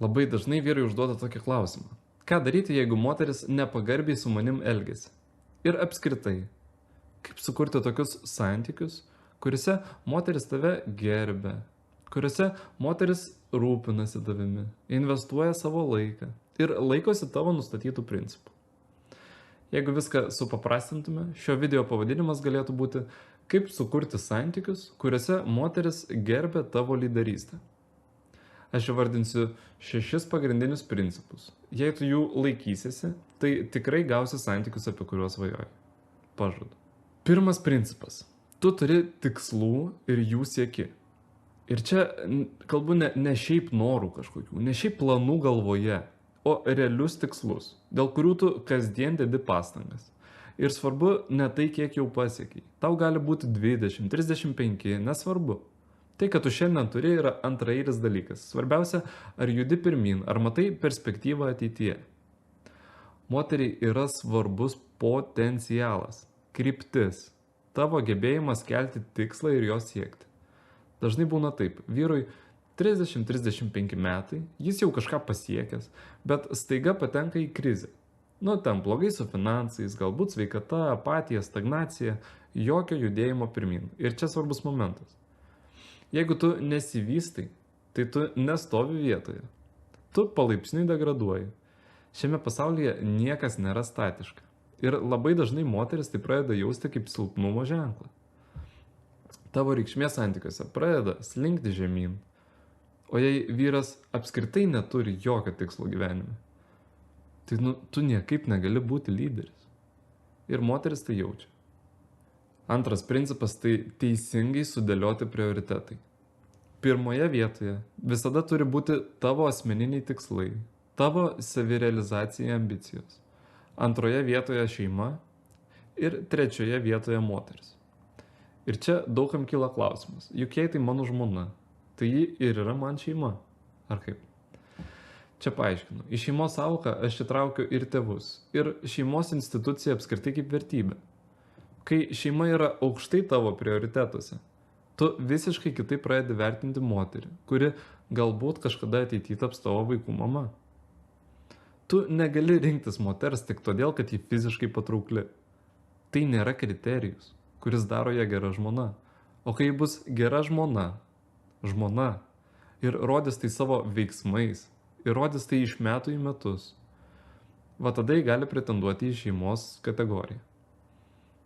Labai dažnai vyrai užduoda tokį klausimą. Ką daryti, jeigu moteris nepagarbiai su manim elgesi? Ir apskritai, kaip sukurti tokius santykius, kuriuose moteris tave gerbia, kuriuose moteris rūpinasi tavimi, investuoja savo laiką ir laikosi tavo nustatytų principų. Jeigu viską supaprastintume, šio video pavadinimas galėtų būti kaip sukurti santykius, kuriuose moteris gerbia tavo lyderystę. Aš įvardinsiu 6 pagrindinius principus. Jei tu jų laikysiesi, tai tikrai gausi santykius, apie kuriuos svajoji. Pažadu. Pirmas principas. Tu turi tikslų ir jų sieki. Ir čia kalbu ne šiaip norų kažkokių, ne šiaip planų galvoje, o realius tikslus, dėl kurių tu kasdien dedi pastangas. Ir svarbu ne tai, kiek jau pasiekiai. Tau gali būti 20, 35, nesvarbu. Tai, kad tu šiandien turi, yra antraeilis dalykas. Svarbiausia, ar judi pirmin, ar matai perspektyvą ateityje. Moteriai yra svarbus potencialas, kryptis, tavo gebėjimas kelti tikslą ir jo siekti. Dažnai būna taip, vyrui 30-35 metai, jis jau kažką pasiekęs, bet staiga patenka į krizę. Ten blogai su finansais, galbūt sveikata, apatija, stagnacija, jokio judėjimo pirmin. Ir čia svarbus momentas. Jeigu tu nesivystai, tai tu nestovi vietoje. Tu palaipsniui degraduoji. Šiame pasaulyje niekas nėra statiška. Ir labai dažnai moteris tai pradeda jausti kaip silpnumo ženklą. Tavo reikšmė santykiuose pradeda slinkti žemyn. O jei vyras apskritai neturi jokio tikslo gyvenime, tai tu niekaip negali būti lyderis. Ir moteris tai jaučia. Antras principas - tai teisingai sudėlioti prioritetai. Pirmoje vietoje visada turi būti tavo asmeniniai tikslai, tavo savirealizacija ambicijos. Antroje vietoje šeima ir trečioje vietoje moteris. Ir čia daugam kyla klausimas, juk jei tai mano žmona, tai ji ir yra man šeima. Ar kaip? Čia paaiškinu. Į šeimos sąvoką aš įtraukiu ir tėvus, ir šeimos instituciją apskritai kaip vertybę. Kai šeima yra aukštai tavo prioritetuose, tu visiškai kitaip pradedi vertinti moterį, kuri galbūt kažkada ateityje taps tavo vaikų mama. Tu negali rinktis moters tik todėl, kad ji fiziškai patraukli. Tai nėra kriterijus, kuris daro ją gera žmona. O kai bus gera žmona ir rodys tai savo veiksmais, ir rodys tai iš metų į metus, va tada ji gali pretenduoti į šeimos kategoriją.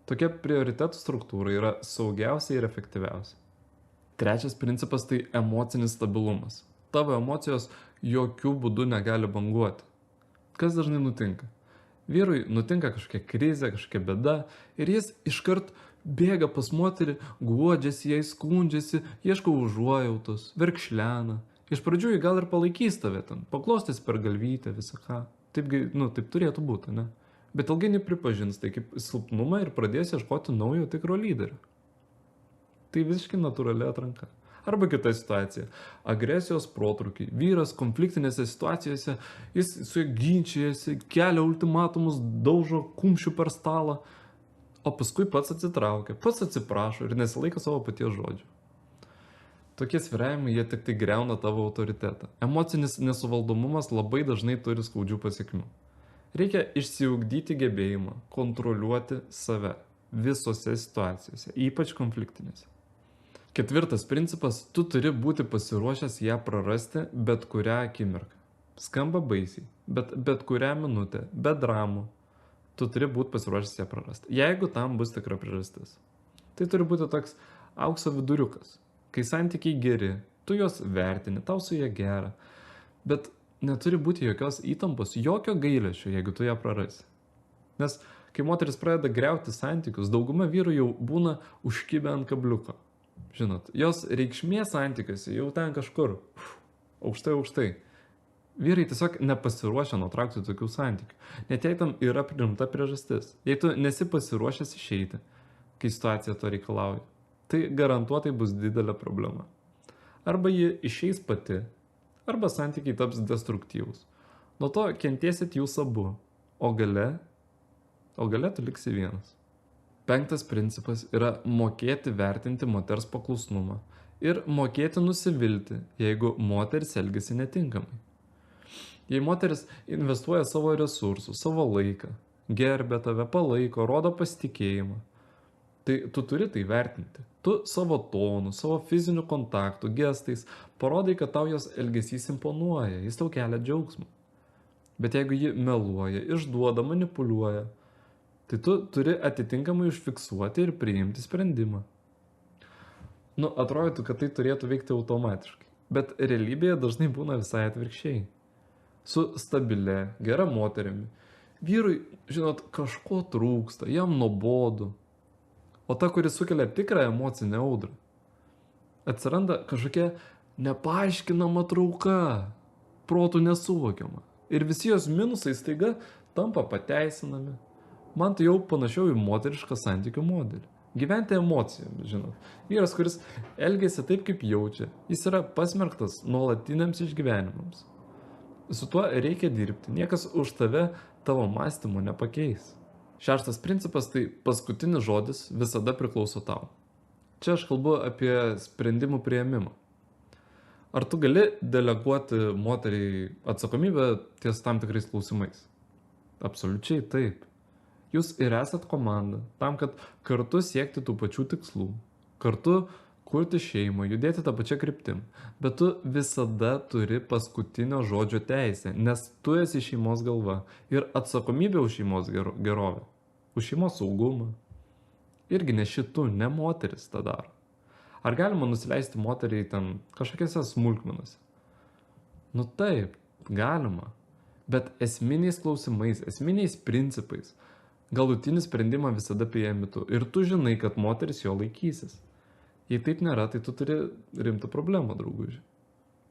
Tokia prioritetų struktūra yra saugiausia ir efektyviausia. Trečias principas - tai emocinis stabilumas. Tavo emocijos jokių būdų negali banguoti. Kas dažnai nutinka? Vyrui nutinka kažkokia krizė, kažkokia bėda ir jis iškart bėga pas moterį, guodžiasi, jai skundžiasi, ieško užuojautos, verkšlena. Iš pradžių jį gal ir palaikys tave ten, paklostys per galvytę visą ką. Taip turėtų būti, ne? Bet ilgainiui pripažins tai kaip silpnumą ir pradės ieškoti naujo tikro lyderio. Tai visiškai natūrali atranka. Arba kita situacija. Agresijos protrukiai. Vyras konfliktinėse situacijose, jis su juo ginčijasi, kelia ultimatumus, daužo kumščių per stalą, o paskui pats atsitraukia, pats atsiprašo ir nesilaiko savo paties žodžių. Tokie svyravimai jie tik tai griauna tavo autoritetą. Emocinis nesuvaldomumas labai dažnai turi skaudžių pasiekmių. Reikia išsiugdyti gebėjimą kontroliuoti save visose situacijose, ypač konfliktinėse. Ketvirtas principas - tu turi būti pasiruošęs ją prarasti bet kurią akimirką. Skamba baisiai, bet kurią minutę, be dramų, tu turi būti pasiruošęs ją prarasti. Jeigu tam bus tikra priežastis. Tai turi būti toks aukso viduriukas. Kai santykiai geri, tu juos vertini, tau su jie gera, bet neturi būti jokios įtampos, jokio gailesčio, jeigu tu ją prarasi. Nes kai moteris pradeda griauti santykius, dauguma vyrų jau būna užkibę ant kabliuko. Žinot, jos reikšmė santykiuose jau ten kažkur, aukštai. Vyrai tiesiog nepasiruošia nutraukti tokių santykių. Net jei tam yra priimta priežastis. Jei tu nesi pasiruošęs išeiti, kai situacija to reikalauja, tai garantuotai bus didelė problema. Arba ji išeis pati, arba santykiai taps destruktyvūs. Nuo to kentėsit jūs abu, o gale tu liksi vienas. Penktas principas yra mokėti vertinti moters paklusnumą ir mokėti nusivilti, jeigu moteris elgiasi netinkamai. Jei moteris investuoja savo resursus, savo laiką, gerbia tave, palaiko, rodo pasitikėjimą, tai tu turi tai vertinti. Tu savo tonu, savo fiziniu kontaktu, gestais parodai, kad tau jos elgesys imponuoja, jis tau kelia džiaugsmą. Bet jeigu ji meluoja, išduoda, manipuliuoja, tai tu turi atitinkamai užfiksuoti ir priimti sprendimą. Nu, atrodytų, kad tai turėtų veikti automatiškai, bet realybėje dažnai būna visai atvirkščiai. Su stabilie, gera moterimi. Vyrui, žinot, kažko trūksta, jam nuobodu. O ta, kuri sukelia tikrą emocinę audrą. Atsiranda kažkokia nepaaiškinama trauka, protų nesuvokiama. Ir visi jos minusai staiga tampa pateisinami. Man tai jau panašiau į moterišką santykių modelį. Gyventi emocijomis, žinot. Vyras, kuris elgėsi taip, kaip jaučia, jis yra pasmerktas nuolatiniams išgyvenimams. Su tuo reikia dirbti. Niekas už tave tavo mąstymo nepakeis. 6 principas tai paskutinis žodis visada priklauso tau. Čia aš kalbu apie sprendimų priėmimą. Ar tu gali deleguoti moteriai atsakomybę ties tam tikrais klausimais? Absoliučiai taip. Jūs ir esat komanda tam, kad kartu siekti tų pačių tikslų, kartu kurti šeimą, judėti tą pačią kryptim. Bet tu visada turi paskutinio žodžio teisę, nes tu esi šeimos galva ir atsakomybė už šeimos gerovę, už šeimos saugumą. Irgi ne šitu, ne moteris tą daro. Ar galima nusileisti moteriai ten kažkokiose smulkmenose? Nu taip, galima. Bet esminiais klausimais, esminiais principais galutinį sprendimą visada priėmi tu. Ir tu žinai, kad moteris jo laikysis. Jei taip nėra, tai tu turi rimtų problemų, drauguži.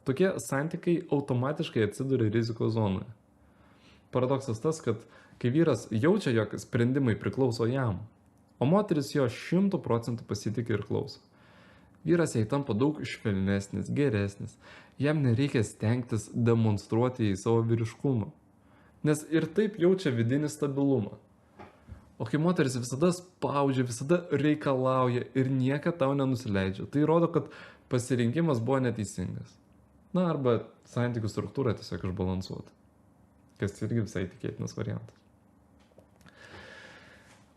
Tokie santykiai automatiškai atsiduria rizikos zonoje. Paradoksas tas, kad kai vyras jaučia, jog sprendimai priklauso jam, o moteris jo 100% pasitikė ir klauso. Vyras jai tampa daug švelnesnis, geresnis. Jam nereikia stengtis demonstruoti į savo vyriškumą. Nes ir taip jaučia vidinį stabilumą. O kai moteris visada spaudžia, visada reikalauja ir niekad tau nenusileidžia, tai rodo, kad pasirinkimas buvo neteisingas. Na, arba santykių struktūra tiesiog išbalansuota. Kas irgi visai tikėtinas variantas.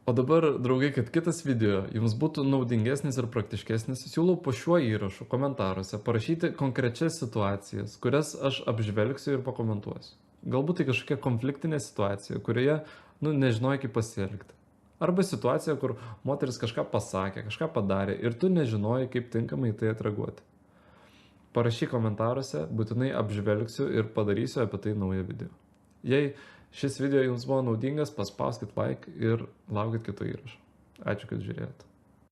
O dabar, draugai, kad kitas video jums būtų naudingesnis ir praktiškesnis, siūlau po šiuo įrašu komentaruose parašyti konkrečias situacijas, kurias aš apžvelgsiu ir pakomentuosiu. Galbūt tai kažkokia konfliktinė situacija, kurioje, nežinojai kaip pasielgti. Arba situacija, kur moteris kažką pasakė, kažką padarė ir tu nežinojai kaip tinkamai tai atreaguoti. Parašyk komentaruose, būtinai apžvelgsiu ir padarysiu apie tai naują video. Jei šis video jums buvo naudingas, paspauskit like ir laukit kito įrašo. Ačiū, kad žiūrėjote.